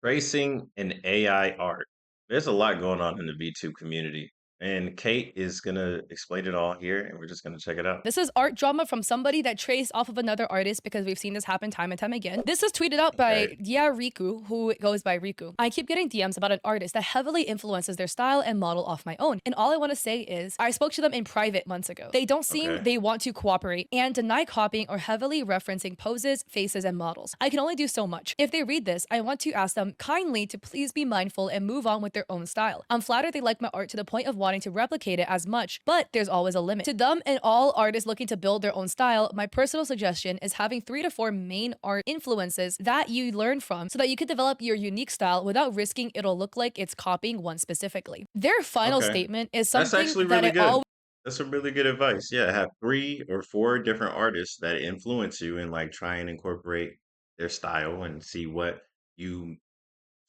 Tracing and AI art. There's a lot going on in the VTube community, and Kate is gonna explain it all here, and we're just gonna check it out. This is art drama from somebody that traced off of another artist because we've seen this happen time and time again. This is tweeted out by Okay. Riku, who goes by Riku. I keep getting DMs about an artist that heavily influences their style and model off my own. And all I want to say is I spoke to them in private months ago. They don't seem Okay. they want to cooperate and deny copying or heavily referencing poses, faces, and models. I can only do so much. If they read this, I want to ask them kindly to please be mindful and move on with their own style. I'm flattered they like my art to the point of wanting to replicate it as much, but there's always a limit. To them and all artists looking to build their own style, my personal suggestion is having 3 to 4 main art influences that you learn from so that you can develop your unique style without risking it'll look like it's copying one specifically. Their final Okay. statement is That's something actually that really I good. always That's some really good advice. Yeah, have 3 or 4 different artists that influence you and like try and incorporate their style and see what you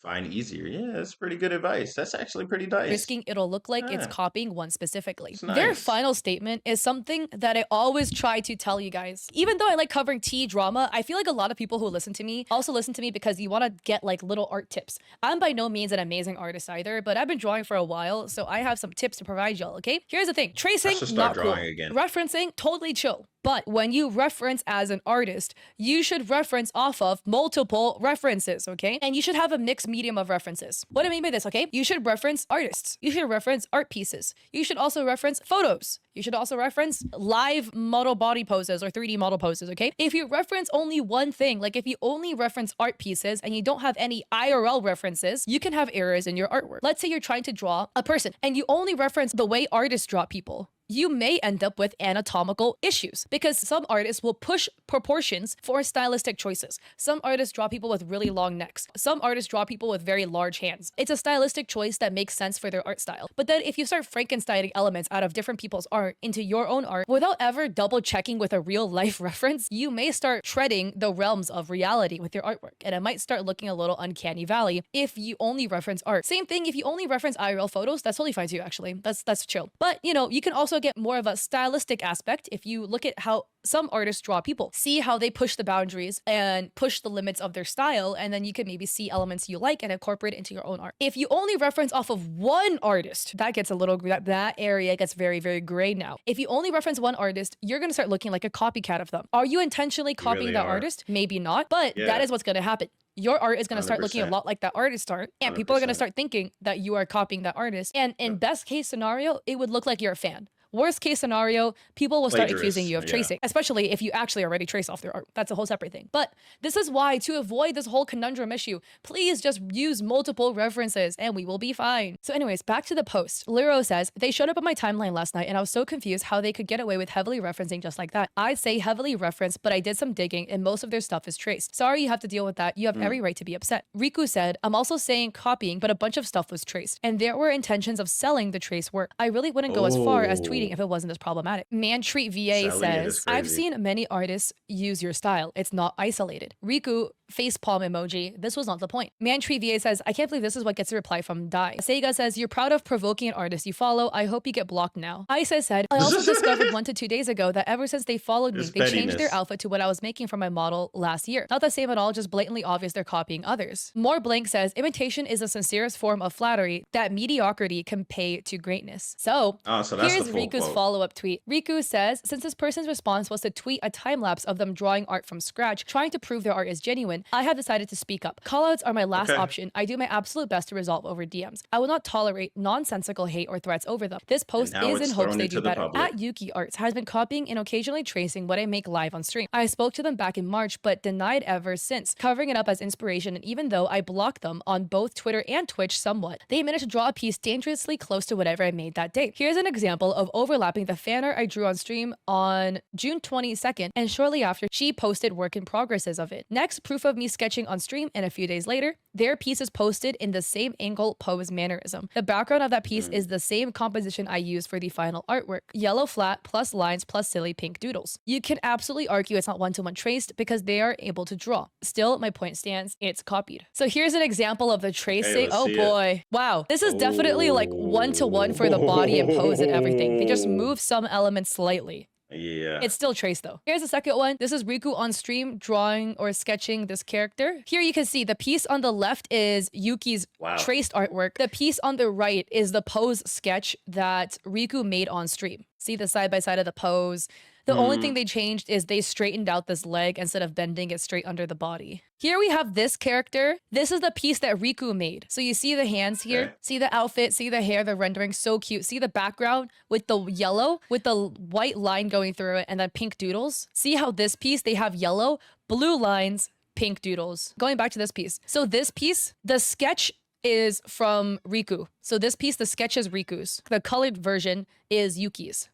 find easier. Yeah, that's pretty good advice. That's actually pretty nice. risking it'll look like it's Yeah, copying one specifically. it's Their nice. final statement is something that I always try to tell you guys. Even though I like covering tea drama, I feel like a lot of people who listen to me also listen to me because you want to get like little art tips. I'm by no means an amazing artist either, but I've been drawing for a while, so I have some tips to provide y'all, okay? Here's the thing. I Tracing, should start not drawing cool. again. Referencing, totally chill. But when you reference as an artist, you should reference off of multiple references, okay? And you should have a mixed medium of references. What I mean by this, okay? You should reference artists. You should reference art pieces. You should also reference photos. You should also reference live model body poses or 3D model poses, okay? If you reference only one thing, like if you only reference art pieces and you don't have any IRL references, you can have errors in your artwork. Let's say you're trying to draw a person and you only reference the way artists draw people. You may end up with anatomical issues because some artists will push proportions for stylistic choices. Some artists draw people with really long necks. Some artists draw people with very large hands. It's a stylistic choice that makes sense for their art style. But then if you start Frankensteining elements out of different people's art into your own art without ever double checking with a real life reference, you may start treading the realms of reality with your artwork. And it might start looking a little uncanny valley if you only reference art. Same thing if you only reference IRL photos, that's totally fine too, actually. That's chill. But you know, you can also get more of a stylistic aspect if you look at how some artists draw people. See how they push the boundaries and push the limits of their style, and then you can maybe see elements you like and incorporate it into your own art. If you only reference off of one artist, that gets a little, that area gets very, very gray now. If you only reference one artist, you're gonna start looking like a copycat of them. Are you intentionally You copying really that are. artist? Maybe not, but that Yeah, is what's gonna happen. Your art is going to start looking a 100%. lot like that artist art, and people are going to 100%. start thinking that you are copying that artist. And in Yep. best case scenario, it would look like you're a fan. Worst case scenario, people will start accusing Plagiarist. you of Yeah. tracing, especially if you actually already trace off their art. That's a whole separate thing. But this is why, to avoid this whole conundrum issue, please just use multiple references and we will be fine. So anyways, back to the post. Liro says, they showed up on my timeline last night and I was so confused how they could get away with heavily referencing just like that. I'd say heavily referenced, but I did some digging and most of their stuff is traced. Sorry you have to deal with that. You have Mm. every right to be upset. Riku said, I'm also saying copying, but a bunch of stuff was traced. And there were intentions of selling the trace work. I really wouldn't go as far as tweeting Oh, if it wasn't as problematic. Mantreat VA selling it is says, I've crazy. seen many artists use your style. It's not isolated. Riku, facepalm emoji. This was not the point. Mantreat VA says, I can't believe this is what gets a reply from Dai. Sega says, you're proud of provoking an artist you follow. I hope you get blocked now. Isa said, I also discovered 1 to 2 days ago that ever since they followed me, It's they changed their pettiness. outfit to what I was making for my model last year. Not the same at all, just blatantly obvious they're copying others. More Blank says, imitation is the sincerest form of flattery that mediocrity can pay to greatness. So, Oh, so that's the here's full Riku's quote. follow-up tweet. Riku says, since this person's response was to tweet a time-lapse of them drawing art from scratch, trying to prove their art is genuine, I have decided to speak up. Callouts are my last Okay. option. I do my absolute best to resolve over DMs. I will not tolerate nonsensical hate or threats over them. This And post now is in it's hopes thrown they into do the better. public. At Yuki Arts has been copying and occasionally tracing what I make live on stream. I spoke to them back in March, but denied ever since, covering it up as inspiration, and even though I blocked them on both Twitter and Twitch somewhat, they managed to draw a piece dangerously close to whatever I made that day. Here's an example of overlapping the fan art I drew on stream on June 22nd, and shortly after, she posted work in progresses of it. Next, proof of me sketching on stream, and a few days later, their piece is posted in the same angle, pose, mannerism. The background of that piece Mm. is the same composition I used for the final artwork. Yellow flat plus lines plus silly pink doodles. You can absolutely argue it's not one-to-one traced because they are able to draw. Still, my point stands, it's copied. So here's an example of the Okay, tracing. let's Oh see it. boy. Wow. This is definitely like one-to-one for the body and pose and everything. They just Oh. move some elements slightly. Yeah. It's still traced though. Here's the second one. This is Riku on stream drawing or sketching this character. Here you can see the piece on the left is Yuki's Wow. traced artwork. The piece on the right is the pose sketch that Riku made on stream. See the side by side of the pose. The only thing Mm, they changed is they straightened out this leg instead of bending it straight under the body. Here we have this character. This is the piece that Riku made. So you see the hands here, okay. see the outfit, see the hair, the rendering, so cute. See the background with the yellow, with the white line going through it, and then pink doodles. See how this piece, they have yellow, blue lines, pink doodles. Going back to this piece. So this piece, the sketch is from Riku. So this piece, the sketch is Riku's. The colored version is Yuki's.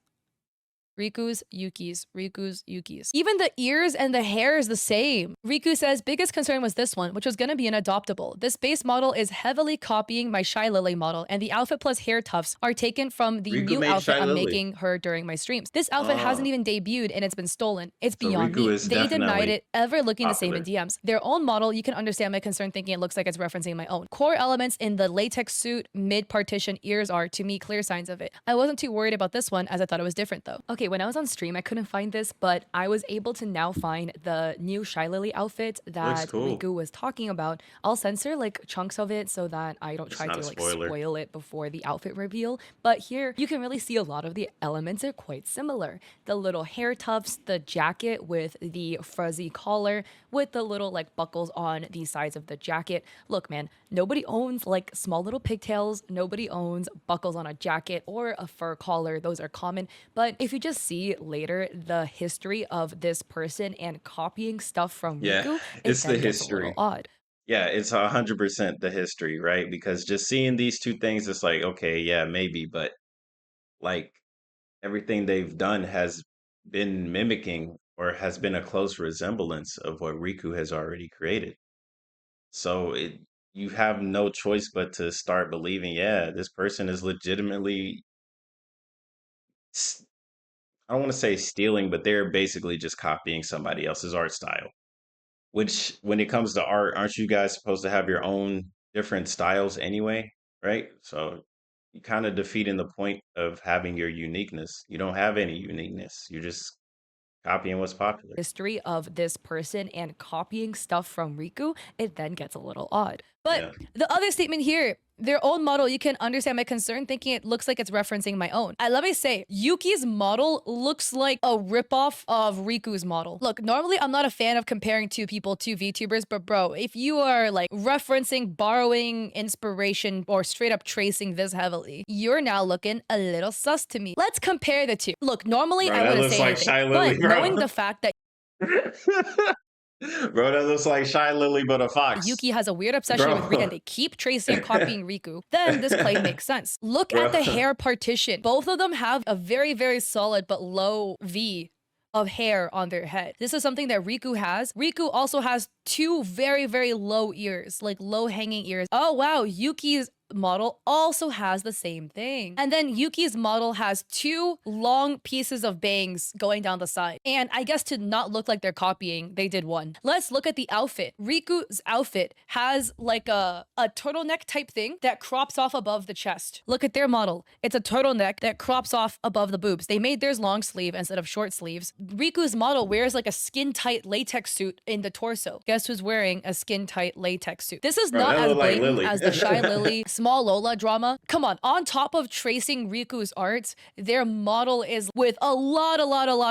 Riku's, Yuki's, Riku's, Yuki's. Even the ears and the hair is the same. Riku says, biggest concern was this one, which was gonna be an adoptable. This base model is heavily copying my Shy Lily model, and the outfit plus hair tufts are taken from the Riku new made outfit Shy I'm Lily. making her during my streams. This outfit hasn't Oh, even debuted and it's been stolen. It's so beyond Riku me. is They denied definitely it ever looking the same in popular. DMs. Their own model, you can understand my concern thinking it looks like it's referencing my own. Core elements in the latex suit, mid-partition ears are, to me, clear signs of it. I wasn't too worried about this one as I thought it was different though. Okay, when I was on stream, I couldn't find this, but I was able to now find the new Shy Lily outfit Looks that cool. Riku was talking about. I'll censor like chunks of it so that I don't It's try not to a like spoiler. spoil it before the outfit reveal. But here you can really see a lot of the elements are quite similar. The little hair tufts, the jacket with the fuzzy collar, with the little like buckles on the sides of the jacket. Look, man, nobody owns like small little pigtails. Nobody owns buckles on a jacket or a fur collar. Those are common. But if you just see later the history of this person and copying stuff from Yeah, Riku, it it's the then gets a little history. odd. Yeah, it's 100% the history, right? Because just seeing these two things, it's like, okay, yeah, maybe, but like everything they've done has been mimicking or has been a close resemblance of what Riku has already created. So you have no choice but to start believing, yeah, this person is legitimately, s- I don't want to say stealing, but they're basically just copying somebody else's art style. Which, when it comes to art, aren't you guys supposed to have your own different styles anyway? Right? So you kind of defeating the point of having your uniqueness. You don't have any uniqueness. You're just copying what's popular. History of this person and copying stuff from Riku, it then gets a little odd. But Yeah. the other statement here, their own model, you can understand my concern thinking it looks like it's referencing my own. Let me say, Yuki's model looks like a ripoff of Riku's model. Look, normally I'm not a fan of comparing two people to VTubers, but bro, if you are like referencing, borrowing inspiration, or straight up tracing this heavily, you're now looking a little sus to me. Let's compare the two. Look, normally Bro, I that wouldn't looks say like anything, Shy Lily, but knowing bro. the fact that Bro, that looks like Shy Lily, but a fox. Yuki has a weird obsession with Riku and Bro. they keep tracing and copying Riku, then this claim makes sense. Look at Bro. the hair partition. Both of them have a very, very solid but low V of hair on their head. This is something that Riku has. Riku also has two very, very low ears, like low hanging ears. Oh wow, Yuki's model also has the same thing. And then Yuki's model has two long pieces of bangs going down the side. And I guess to not look like they're copying, they did one. Let's look at the outfit. Riku's outfit has like a turtleneck type thing that crops off above the chest. Look at their model. It's a turtleneck that crops off above the boobs. They made theirs long sleeve instead of short sleeves. Riku's model wears like a skin tight latex suit in the torso. Guess who's wearing a skin tight latex suit? This is Bro, not that as look like blatant Lily. as the Shy Lily Small Lola drama. Come on, on top of tracing Riku's art, their model is with a lot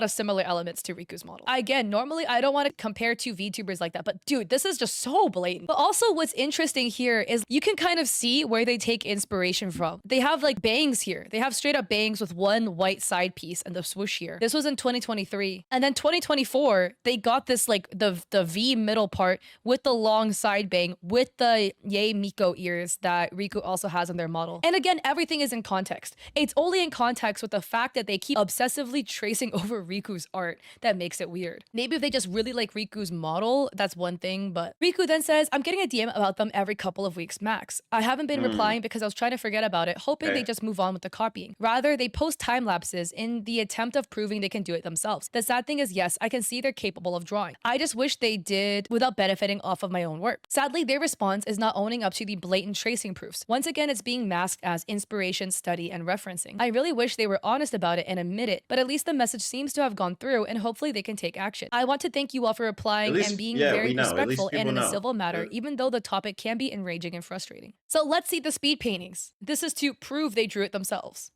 of similar elements to Riku's model. Again, normally I don't want to compare two VTubers like that, but dude, this is just so blatant. But also what's interesting here is you can kind of see where they take inspiration from. They have like bangs here. They have straight up bangs with one white side piece and the swoosh here. This was in 2023. And then 2024, they got this like the V middle part with the long side bang with the Yay Miko ears that Riku also has on their model. And again, everything is in context. It's only in context with the fact that they keep obsessively tracing over Riku's art that makes it weird. Maybe if they just really like Riku's model, that's one thing, but Riku then says, I'm getting a DM about them every couple of weeks max. I haven't been Hmm. replying because I was trying to forget about it, hoping they Okay. just move on with the copying. Rather, they post time lapses in the attempt of proving they can do it themselves. The sad thing is, yes, I can see they're capable of drawing. I just wish they did without benefiting off of my own work. Sadly, their response is not owning up to the blatant tracing proofs. post. Once again, it's being masked as inspiration, study, and referencing. I really wish they were honest about it and admit it, but at least the message seems to have gone through and hopefully they can take action. I want to thank you all for At replying and least, being yeah, very we know. At respectful least and people in a know. civil manner, Yeah. even though the topic can be enraging and frustrating. So let's see the speed paintings. This is to prove they drew it themselves.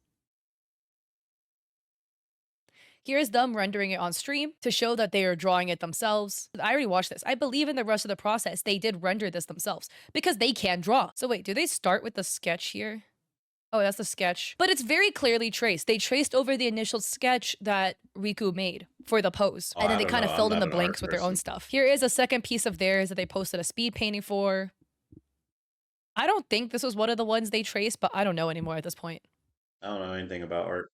Here's them rendering it on stream to show that they are drawing it themselves. I already watched this. I believe in the rest of the process, they did render this themselves because they can draw. So wait, do they start with the sketch here? Oh, that's the sketch. But it's very clearly traced. They traced over the initial sketch that Riku made for the pose. Oh, And then I they don't kind know. of I'm filled in not the an art blanks with their own person. stuff. Here is a second piece of theirs that they posted a speed painting for. I don't think this was one of the ones they traced, but I don't know anymore at this point. I don't know anything about art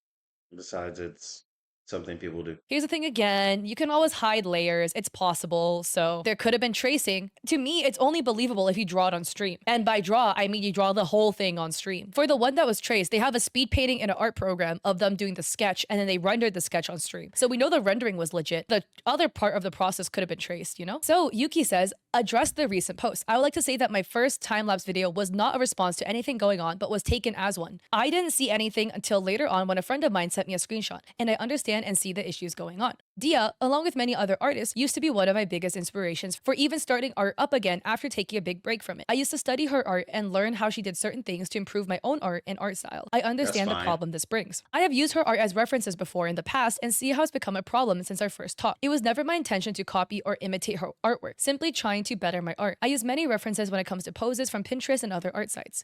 besides it's something people do. Here's the thing again, you can always hide layers, it's possible, so there could have been tracing. To me, it's only believable if you draw it on stream. And by draw, I mean you draw the whole thing on stream. For the one that was traced, they have a speed painting in an art program of them doing the sketch, and then they rendered the sketch on stream. So we know the rendering was legit. The other part of the process could have been traced, you know? So Yuki says, address the recent post. I would like to say that my first time-lapse video was not a response to anything going on, but was taken as one. I didn't see anything until later on when a friend of mine sent me a screenshot, and I understand and see the issues going on. Dia, along with many other artists, used to be one of my biggest inspirations for even starting art up again after taking a big break from it. I used to study her art and learn how she did certain things to improve my own art and art style. I That's understand the fine. problem this brings. I have used her art as references before in the past and see how it's become a problem since our first talk. It was never my intention to copy or imitate her artwork, simply trying to better my art. I use many references when it comes to poses from Pinterest and other art sites.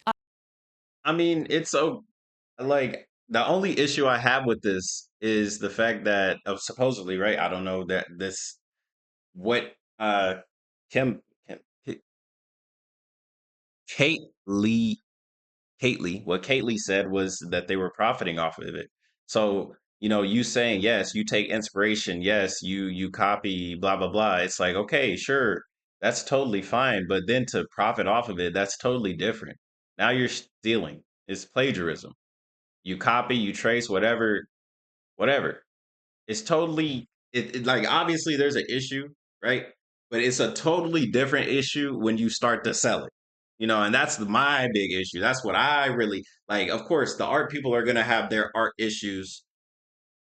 I mean, it's so like the only issue I have with this is the fact that supposedly, right? I don't know that this what Kim, Kim Kate Lee Kate Lee, what Kate Lee said was that they were profiting off of it. So, you saying yes, you take inspiration, yes, you copy, blah blah blah. It's like, okay, sure, that's totally fine, but then to profit off of it, that's totally different. Now you're stealing. It's plagiarism. You copy, you trace, whatever, whatever. It's totally like obviously there's an issue, right? But it's a totally different issue when you start to sell it. And that's my big issue. That's what I really like. Of course, the art people are gonna have their art issues,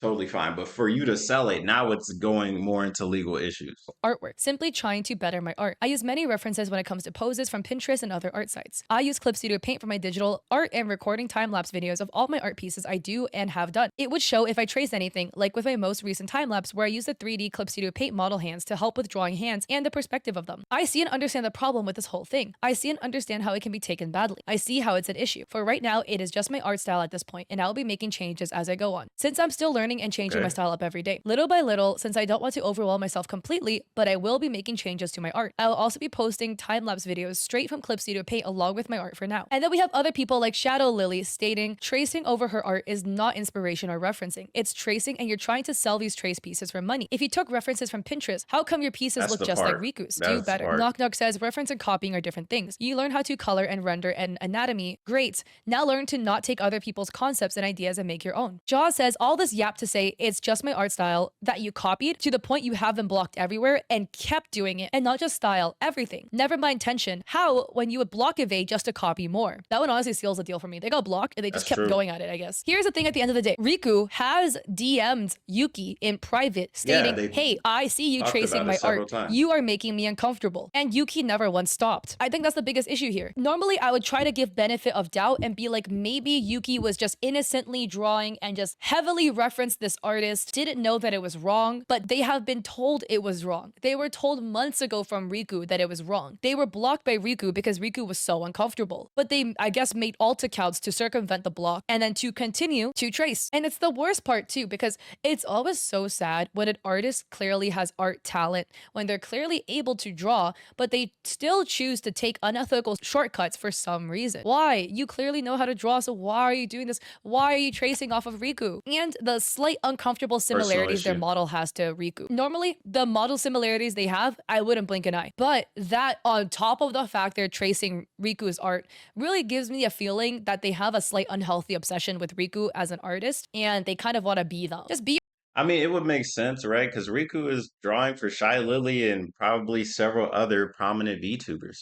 totally fine. But for you to sell it, now it's going more into legal issues. Artwork, simply trying to better my art. I use many references when it comes to poses from Pinterest and other art sites. I use Clip Studio Paint for my digital art and recording time-lapse videos of all my art pieces I do and have done. It would show if I trace anything, like with my most recent time-lapse where I used the 3D Clip Studio Paint model hands to help with drawing hands and the perspective of them. I see and understand the problem with this whole thing. I see and understand how it can be taken badly. I see how it's an issue. For right now, it is just my art style at this point, and I'll be making changes as I go on. Since I'm still learning and changing my Okay. style up every day, little by little, since I don't want to overwhelm myself completely, but I will be making changes to my art. I will also be posting time-lapse videos straight from Clip Studio Paint along with my art for now. And then we have other people like Shadow Lily stating, tracing over her art is not inspiration or referencing. It's tracing and you're trying to sell these trace pieces for money. If you took references from Pinterest, how come your pieces That's look the just like part. Riku's? Do That's the better. part. Knock Knock says, reference and copying are different things. You learn how to color and render and anatomy. Great. Now learn to not take other people's concepts and ideas and make your own. Jaw says, all this yap to say it's just my art style that you copied to the point you have them blocked everywhere and kept doing it, and not just style, everything. Never mind intention. How when you would block evade just to copy more? That one honestly seals the deal for me. They got blocked and they just That's kept true. going at it, I guess. Here's the thing at the end of the day. Riku has DM'd Yuki in private Yeah, stating, they hey, I see you talked tracing about my it several art. times. You are making me uncomfortable. And Yuki never once stopped. I think that's the biggest issue here. Normally, I would try to give benefit of doubt and be like, maybe Yuki was just innocently drawing and just heavily referenced this artist, didn't know that it was wrong, but they have been told it was wrong. They were told months ago from Riku that it was wrong. They were blocked by Riku because Riku was so uncomfortable. But they, I guess, made alt accounts to circumvent the block and then to continue to trace. And it's the worst part too, because it's always so sad when an artist clearly has art talent, when they're clearly able to draw, but they still choose to take unethical shortcuts for some reason. Why? You clearly know how to draw, so why are you doing this? Why are you tracing off of Riku? And the slight uncomfortable Personal similarities their issue. model has to Riku. Normally, the model similarities they have, I wouldn't blink an eye. But that on top of the fact they're tracing Riku's art really gives me a feeling that they have a slight unhealthy obsession with Riku as an artist and they kind of want to be them. Just be I mean, it would make sense, right? Because Riku is drawing for Shy Lily and probably several other prominent VTubers.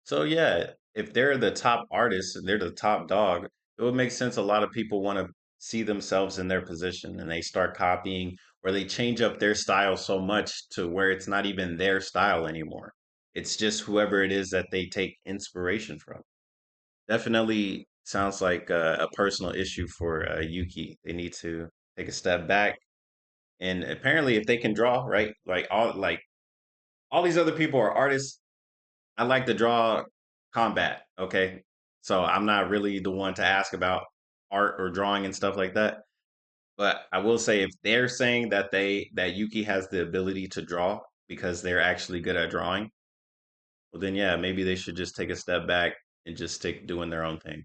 So yeah, if they're the top artist and they're the top dog, it would make sense a lot of people want to see themselves in their position and they start copying or they change up their style so much to where it's not even their style anymore. It's just whoever it is that they take inspiration from. Definitely sounds like a personal issue for Yuki. They need to take a step back. And apparently, if they can draw, right, like all these other people are artists. I like to draw combat. Okay, so I'm not really the one to ask about art or drawing and stuff like that. But I will say, if they're saying that that Yuki has the ability to draw because they're actually good at drawing, well, then yeah, maybe they should just take a step back and just stick doing their own thing.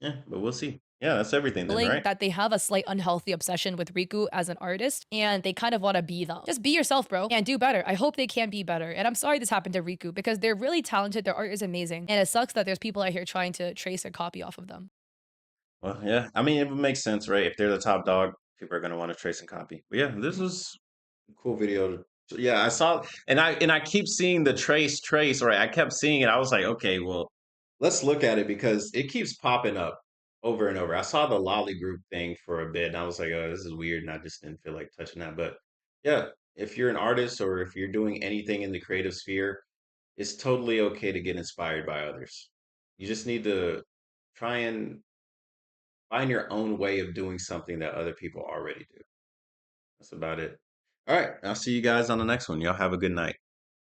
Yeah, but we'll see. Yeah, that's everything then, Feeling right? that they have a slight unhealthy obsession with Riku as an artist and they kind of want to be them. Just be yourself, bro, and do better. I hope they can be better. And I'm sorry this happened to Riku because they're really talented. Their art is amazing. And it sucks that there's people out here trying to trace and copy off of them. Well, yeah. I mean, it would make sense, right? If they're the top dog, people are going to want to trace and copy. But yeah, this was a cool video. Yeah, I saw, and I keep seeing the trace, right? I kept seeing it. I was like, okay, well, let's look at it because it keeps popping up over and over. I saw the lolly group thing for a bit, and I was like, oh, this is weird, and I just didn't feel like touching that. But yeah, if you're an artist or if you're doing anything in the creative sphere, it's totally okay to get inspired by others. You just need to try and find your own way of doing something that other people already do. That's about it. All right. I'll see you guys on the next one. Y'all have a good night.